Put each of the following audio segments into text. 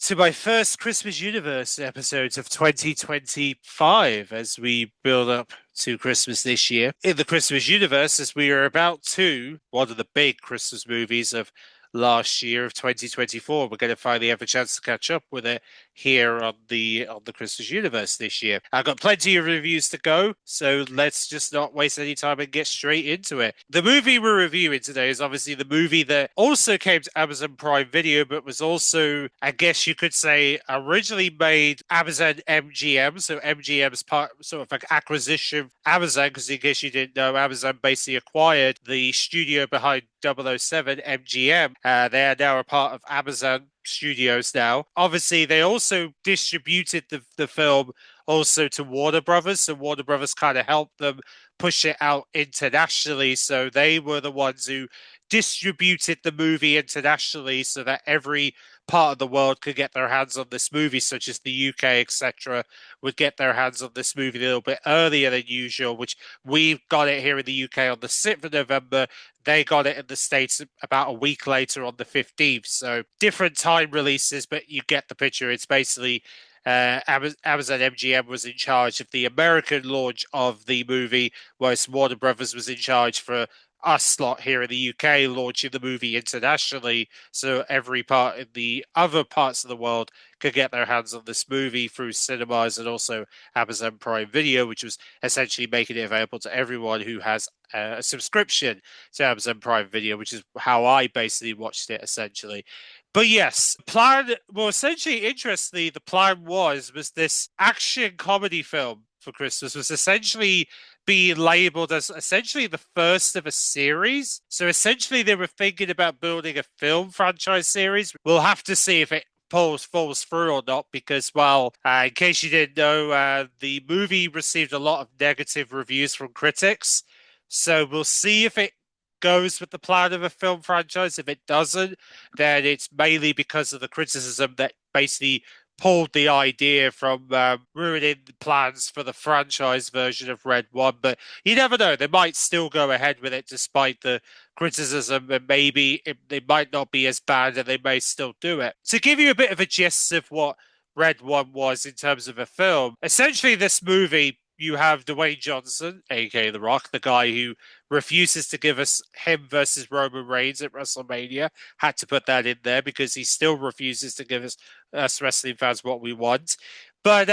to my first Christmas Universe episodes of 2025 as we build up to Christmas this year. In the Christmas Universe, as we are about to one of the big Christmas movies of last year of 2024. We're going to finally have a chance to catch up with it here on the Christmas Universe this year. I've got plenty of reviews to go, so let's just not waste any time and get straight into it. The movie we're reviewing today is obviously the movie that also came to Amazon Prime Video, but was also, I guess you could say, originally made Amazon MGM. So MGM's part, sort of like acquisition of Amazon, because in case you didn't know, Amazon basically acquired the studio behind 007 MGM. They are now a part of Amazon Studios now. Obviously, they also distributed the film also to Warner Brothers, so Warner Brothers kind of helped them push it out internationally. So they were the ones who distributed the movie internationally so that every part of the world could get their hands on this movie, such as the UK, etc., would get their hands on this movie a little bit earlier than usual, which we've got it here in the UK on the 6th of November. They got it in the States about a week later on the 15th. So different time releases, but you get the picture. It's basically Amazon MGM was in charge of the American launch of the movie, whereas Warner Brothers was in charge for us slot here in the UK launching the movie internationally, so every part in the other parts of the world could get their hands on this movie through cinemas and also Amazon Prime Video, which was essentially making it available to everyone who has a subscription to Amazon Prime Video, which is how I basically watched it essentially. But yes, plan, well, essentially, interestingly, the plan was this action comedy film for Christmas was essentially being labeled as essentially the first of a series. So essentially, they were thinking about building a film franchise series. We'll have to see if it falls through or not, because, well, in case you didn't know, the movie received a lot of negative reviews from critics. So we'll see if it goes with the plan of a film franchise. If it doesn't, then it's mainly because of the criticism that basically pulled the idea from ruining the plans for the franchise version of Red One. But you never know. They might still go ahead with it despite the criticism, and maybe they might not be as bad and they may still do it. To give you a bit of a gist of what Red One was in terms of a film, essentially this movie, you have Dwayne Johnson, aka The Rock, the guy who refuses to give us him versus Roman Reigns at WrestleMania. Had to put that in there because he still refuses to give us wrestling fans what we want. But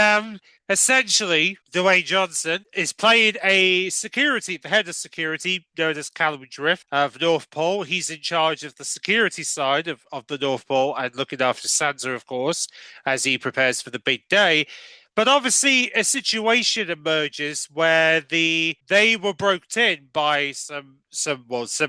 essentially, Dwayne Johnson is playing the head of security, known as Callum Drift of North Pole. He's in charge of the security side of the North Pole and looking after Santa, of course, as he prepares for the big day. But obviously, a situation emerges where they were broked in by some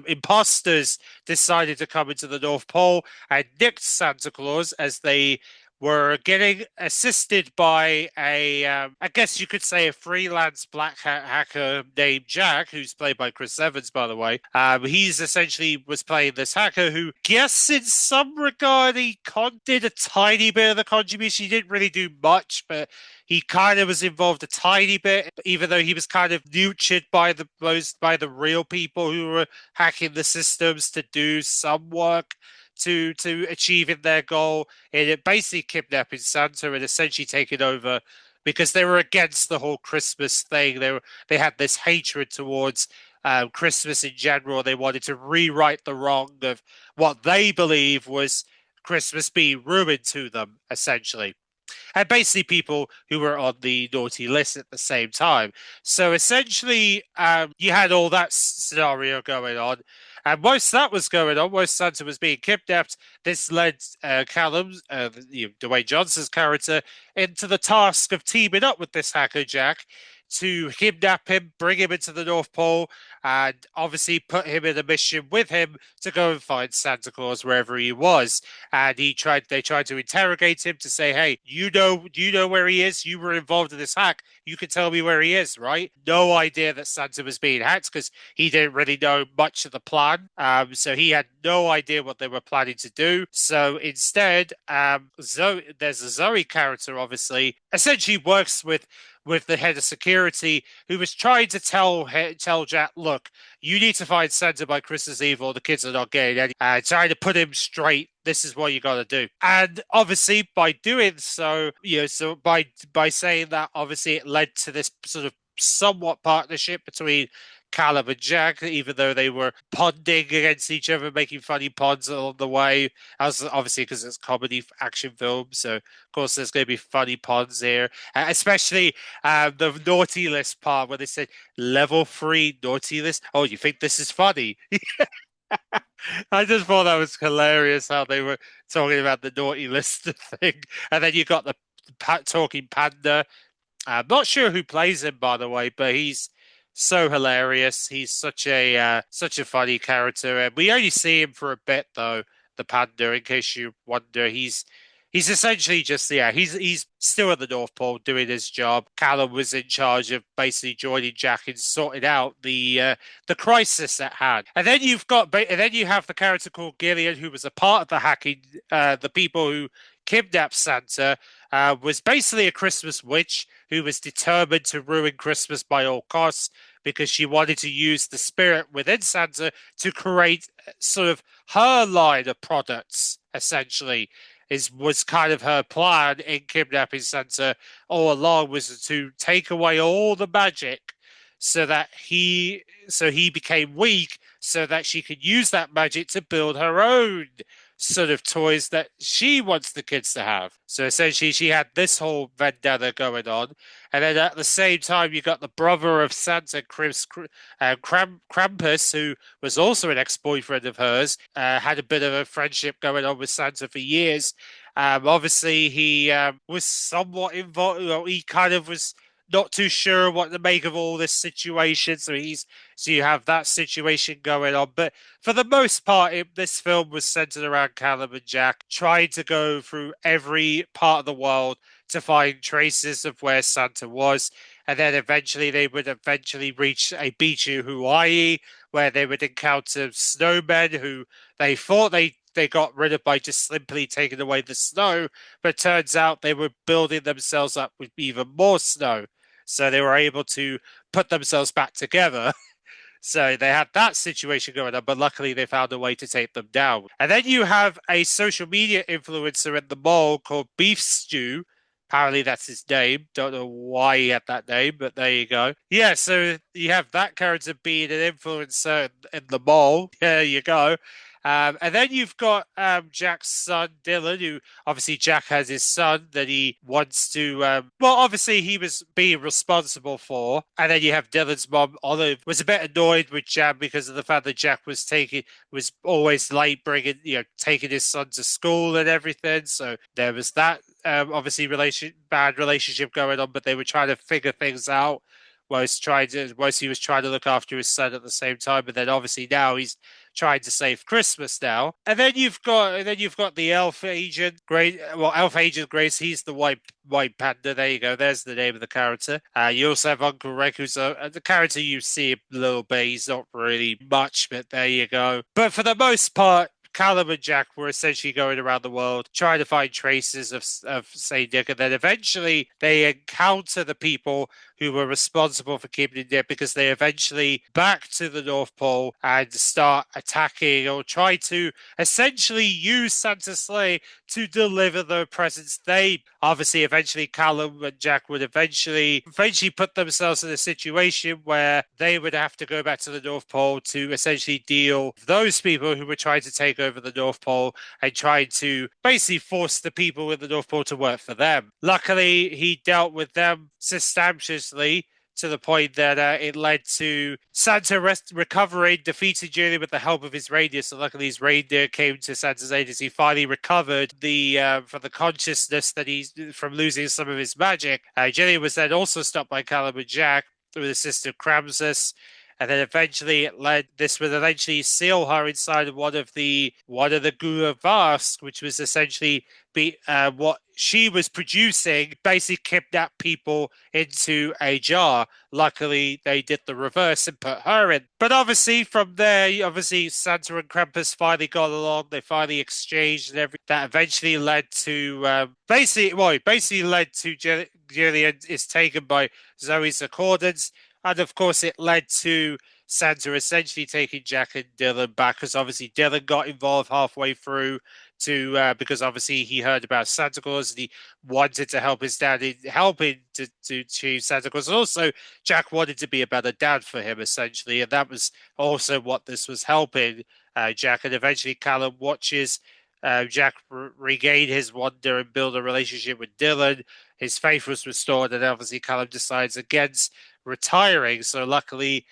imposters decided to come into the North Pole and nicked Santa Claus as they were getting assisted by I guess you could say, a freelance black hat hacker named Jack, who's played by Chris Evans, by the way. He's essentially was playing this hacker who, guess in some regard, he did a tiny bit of the contribution. He didn't really do much, but he kind of was involved a tiny bit, even though he was kind of nurtured by the real people who were hacking the systems to do some work to achieving their goal, and it basically kidnapping Santa and essentially taking over because they were against the whole Christmas thing. They had this hatred towards Christmas in general. They wanted to rewrite the wrong of what they believe was Christmas being ruined to them, essentially. And basically people who were on the naughty list at the same time. So essentially, you had all that scenario going on. And whilst that was going on, whilst Santa was being kidnapped, this led Callum, Dwayne Johnson's character, into the task of teaming up with this hacker, Jack, to kidnap him, bring him into the North Pole, and obviously put him in a mission with him to go and find Santa Claus wherever he was. And they tried to interrogate him to say, hey, do you know where he is? You were involved in this hack. You can tell me where he is, right? No idea that Santa was being hacked because he didn't really know much of the plan. So he had no idea what they were planning to do. So instead, there's a Zoe character, obviously, essentially works with with the head of security, who was trying to tell Jack, look, you need to find Santa by Christmas Eve, or the kids are not getting any. Trying to put him straight. This is what you got to do. And obviously, by doing so, so by saying that, obviously, it led to this sort of somewhat partnership between Callum and Jack, even though they were ponding against each other, making funny puns along the way. As obviously because it's comedy action film, so of course there's going to be funny puns here, especially the naughty list part where they said level 3 naughty list. Oh, you think this is funny? I just thought that was hilarious how they were talking about the naughty list thing, and then you got the talking panda. I'm not sure who plays him, by the way, but he's so hilarious. He's such a funny character, and we only see him for a bit though. The panda, in case you wonder, he's essentially just he's still at the North Pole doing his job. Callum was in charge of basically joining Jack and sorting out the crisis at hand. And then you have the character called Gillian, who was a part of the hacking, the people who kidnapped Santa. Was basically a Christmas witch who was determined to ruin Christmas by all costs because she wanted to use the spirit within Santa to create sort of her line of products, essentially. Was kind of her plan in kidnapping Santa all along, was to take away all the magic so that he became weak so that she could use that magic to build her own sort of toys that she wants the kids to have. So essentially, she had this whole vendetta going on, and then at the same time, you got the brother of Santa, Krampus, who was also an ex-boyfriend of hers, had a bit of a friendship going on with Santa for years. Obviously, he was somewhat involved. Well, he kind of was not too sure what to make of all this situation. So you have that situation going on. But for the most part, this film was centered around Callum and Jack trying to go through every part of the world to find traces of where Santa was. And then they would eventually reach a beach in Hawaii where they would encounter snowmen who they thought they got rid of by just simply taking away the snow, but turns out they were building themselves up with even more snow. So they were able to put themselves back together. So they had that situation going on, but luckily they found a way to take them down. And then you have a social media influencer in the mall called Beef Stew. Apparently that's his name. Don't know why he had that name, but there you go. Yeah, so you have that character being an influencer in the mall. There you go. And then you've got Jack's son, Dylan, who obviously Jack has his son that he wants to, obviously he was being responsible for. And then you have Dylan's mom, Olive, was a bit annoyed with Jack because of the fact that Jack was always late taking his son to school and everything. So there was that, obviously bad relationship going on, but they were trying to figure things out. Whilst he was trying to look after his son at the same time, but then obviously now he's trying to save Christmas now. And then you've got the elf agent, Grace. Well, elf agent Grace. He's the white panda. There you go. There's the name of the character. You also have Uncle Rick, who's the character you see a little bit. He's not really much, but there you go. But for the most part, Callum and Jack were essentially going around the world trying to find traces of Saint Nick, and then eventually they encounter the people who were responsible for keeping it because they eventually back to the North Pole and start attacking or try to essentially use Santa's sleigh to deliver the presents. They obviously eventually Callum and Jack would eventually put themselves in a situation where they would have to go back to the North Pole to essentially deal with those people who were trying to take over the North Pole and trying to basically force the people in the North Pole to work for them. Luckily, he dealt with them substantially to the point that it led to Santa recovering, defeating Julian with the help of his reindeer. So luckily his reindeer came to Santa's aid as he finally recovered from the consciousness that he's from losing some of his magic. Julian was then also stopped by Callum and Jack with his sister Krampus. and then eventually it led. This would eventually seal her inside of one of the Guruvasks, which was essentially what she was producing, basically kidnapped people into a jar. Luckily, they did the reverse and put her in. But obviously, from there, obviously Santa and Krampus finally got along. They finally exchanged and everything. That eventually led to basically led to Julian is taken by Zoe's accordance, and of course, it led to Santa essentially taking Jack and Dylan back because obviously Dylan got involved halfway through to because obviously he heard about Santa Claus and he wanted to help his dad in helping to achieve Santa Claus. And also, Jack wanted to be a better dad for him essentially, and that was also what this was helping Jack. And eventually, Callum watches Jack regain his wonder and build a relationship with Dylan. His faith was restored, and obviously Callum decides against retiring. So luckily,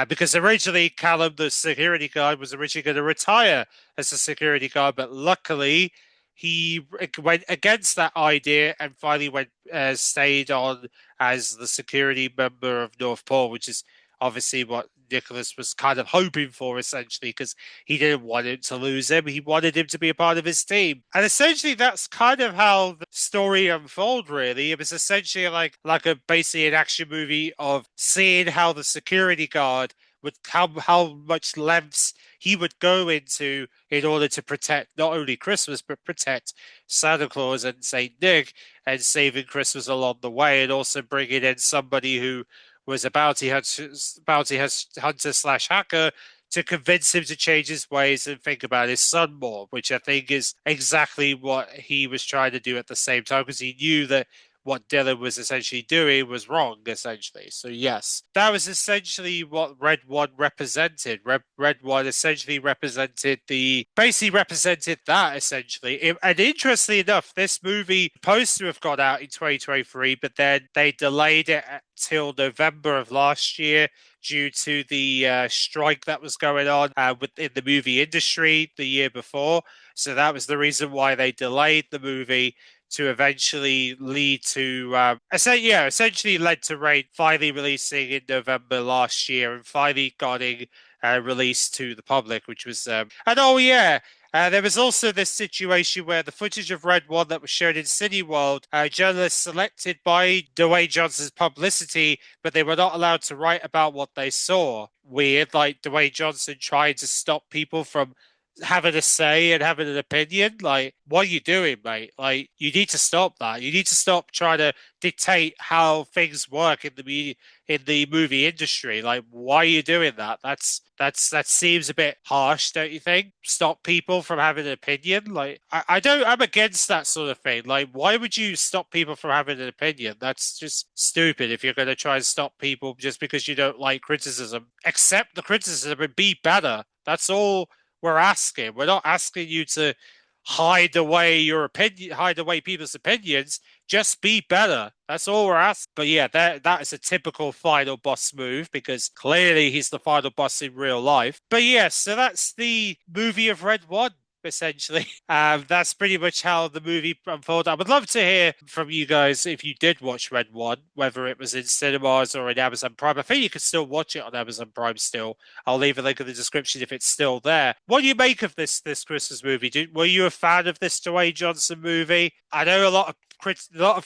because originally Callum, the security guard, was originally going to retire as a security guard, but luckily he went against that idea and finally stayed on as the security member of North Pole, which is obviously what Nicholas was kind of hoping for, essentially, because he didn't want him to lose him. He wanted him to be a part of his team. And essentially, that's kind of how the story unfolded, really. It was essentially like a basically an action movie of seeing how the security guard would how much lengths he would go into in order to protect not only Christmas but protect Santa Claus and Saint Nick and saving Christmas along the way, and also bringing in somebody who was a bounty hunter slash hacker to convince him to change his ways and think about his son more, which I think is exactly what he was trying to do at the same time because he knew that what Dylan was essentially doing was wrong, essentially. So yes, that was essentially what Red One represented. Red One essentially basically represented that essentially. And interestingly enough, this movie supposed to have got out in 2023, but then they delayed it till November of last year due to the strike that was going on within the movie industry the year before. So that was the reason why they delayed the movie to eventually lead to essentially led to Rain finally releasing in November last year and finally getting released to the public, which was and oh yeah. There was also this situation where the footage of Red One that was shown in Cineworld, journalists selected by Dawyne Johnson's publicity, but they were not allowed to write about what they saw. Weird, like Dawyne Johnson trying to stop people from having a say and having an opinion. Like, what are you doing, mate? Like, you need to stop that. You need to stop trying to dictate how things work in the movie industry. Like, why are you doing that? That seems a bit harsh, don't you think? Stop people from having an opinion. Like, I'm against that sort of thing. Like, why would you stop people from having an opinion? That's just stupid. If you're going to try and stop people just because you don't like criticism, accept the criticism and be better. That's all we're asking. We're not asking you to hide away your opinion, hide away people's opinions. Just be better. That's all we're asking. But yeah, that is a typical final boss move because clearly he's the final boss in real life. But yeah, so that's the movie of Red One. Essentially, that's pretty much how the movie unfolded. I would love to hear from you guys if you did watch Red One, whether it was in cinemas or in Amazon Prime. I think you can still watch it on Amazon Prime still. I'll leave a link in the description if it's still there. What do you make of this Christmas movie? Were you a fan of this Dwayne Johnson movie? I know a lot of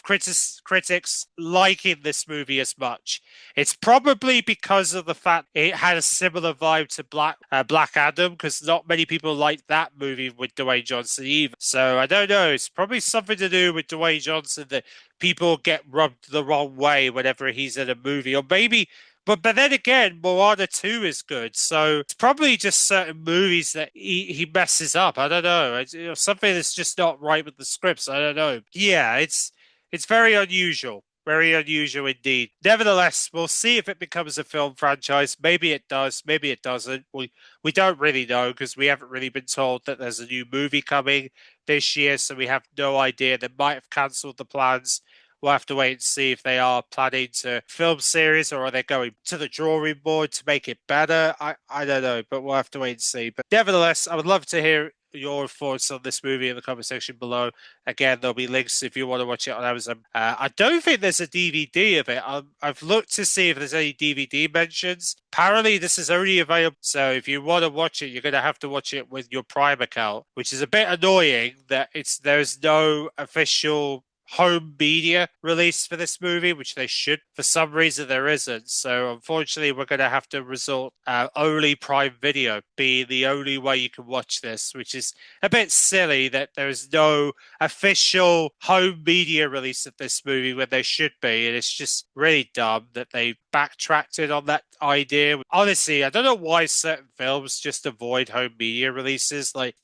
critics liking this movie as much. It's probably because of the fact it had a similar vibe to Black Adam, because not many people like that movie with Dwayne Johnson either. So I don't know. It's probably something to do with Dwayne Johnson that people get rubbed the wrong way whenever he's in a movie, or maybe. But then again, Moana 2 is good. So it's probably just certain movies that he messes up. I don't know. Something that's just not right with the scripts. I don't know. Yeah, it's very unusual. Very unusual indeed. Nevertheless, we'll see if it becomes a film franchise. Maybe it does. Maybe it doesn't. We don't really know because we haven't really been told that there's a new movie coming this year. So we have no idea. They might have cancelled the plans. We'll have to wait and see if they are planning to film series or are they going to the drawing board to make it better. I don't know, but we'll have to wait and see. But nevertheless, I would love to hear your thoughts on this movie in the comment section below. Again, there'll be links if you want to watch it on Amazon. I don't think there's a DVD of it. I've looked to see if there's any DVD mentions. Apparently, this is only available. So if you want to watch it, you're going to have to watch it with your Prime account, which is a bit annoying that there's no official home media release for this movie, which they should. For some reason, there isn't. So unfortunately, we're going to have to resort only Prime Video being the only way you can watch this, which is a bit silly that there is no official home media release of this movie when there should be. And it's just really dumb that they backtracked it on that idea. Honestly, I don't know why certain films just avoid home media releases. Like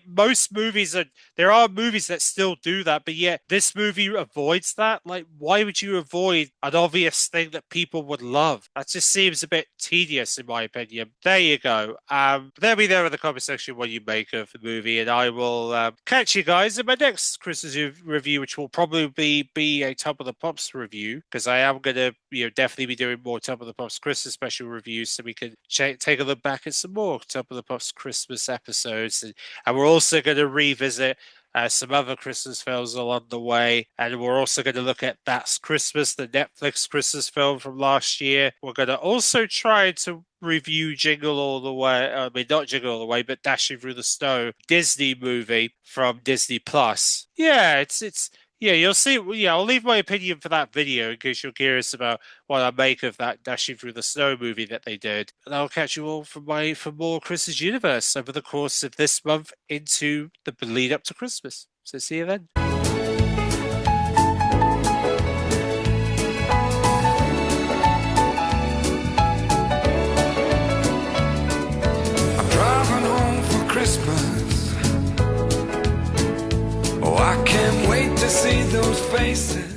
most movies there are movies that still do that, but yet this movie avoids that. Like, why would you avoid an obvious thing that people would love? That just seems a bit tedious, in my opinion. There you go. Let me know in the comment section what you make of the movie, and I will catch you guys in my next Christmas review, which will probably be a Top of the Pops review, because I am going to definitely be doing more Top of the Pops Christmas special reviews, so we can take a look back at some more Top of the Pops Christmas episodes, and we're also going to revisit some other Christmas films along the way. And we're also going to look at That's Christmas, the Netflix Christmas film from last year. We're going to also try to review Jingle All the Way. I mean, not Jingle All the Way, but Dashing Through the Snow, Disney movie from Disney Plus. Yeah, yeah, you'll see. Yeah, I'll leave my opinion for that video in case you're curious about what I make of that Dashing Through the Snow movie that they did. And I'll catch you all for more Chris's Universe over the course of this month into the lead up to Christmas. So see you then. I'm driving home for Christmas. Oh, I can't wait to see those faces.